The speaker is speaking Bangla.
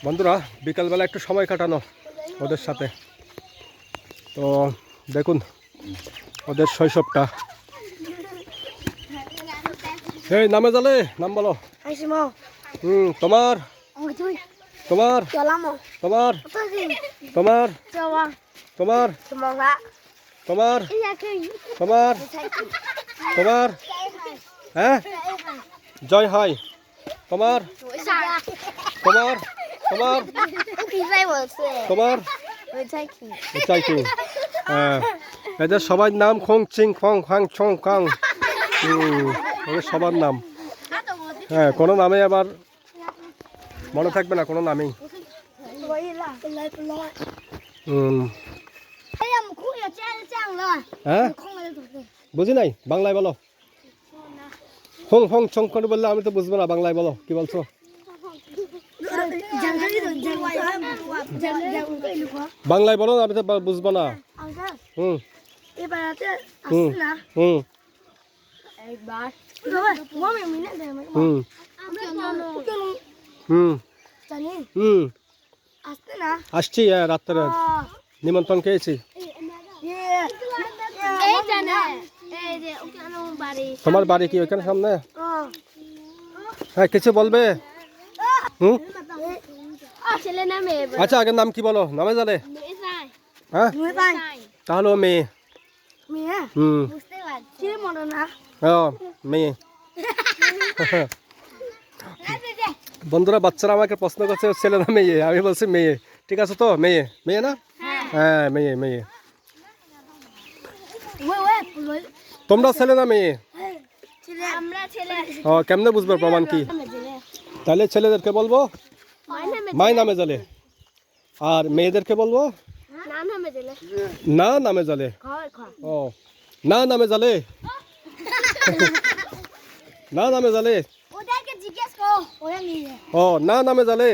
বন্ধুরা বিকালবেলা একটু সময় কাটানো ওদের সাথে। তো দেখুন ওদের শৈশবটা। এই নামে জালে নাম বলো। তোমার তোমার তোমার তোমার তোমার তোমার তোমার তোমার হ্যাঁ জয় হয় তোমার তোমার তোমার তোমার চাইকি। হ্যাঁ এদের সবার নাম খং চিং খং খাং ছং খাং। এদের সবার নাম। হ্যাঁ কোনো নামে আবার মনে থাকবে না কোনো নামেই। হ্যাঁ বুঝি নাই বাংলায় বলো। হং হং ছং করে বললে আমি তো বুঝবো না, বাংলায় বলো কি বলছো। বাংলায় বলো আমি তো বুঝবো না। হুম হুম হুম হুম হুম হুম আসছি রাত্রে নিমন্ত্রণ খেয়েছি। তোমার বাড়ি কি ওইখানে সামনে? হ্যাঁ কিছু বলবে? হুম আচ্ছা আগের নাম কি বলো, নামে জানে? হ্যাঁ তাহলে ও মেয়ে। হুম মেয়ে। বন্ধুরা বাচ্চারা আমাকে প্রশ্ন করছে ছেলে না মেয়ে, আমি বলছি মেয়ে। ঠিক আছে তো মেয়ে, মেয়ে না? হ্যাঁ মেয়ে মেয়ে। তোমরা ছেলে না মেয়ে? ও কেমনে বুঝবো প্রমাণ কি? তাহলে ছেলেদেরকে বলবো মাই নামে জালে, আর মেয়েদেরকে বলবো না নামে জালে। ও না নামে জালে। না নামে জালে। ও না নামে জালে।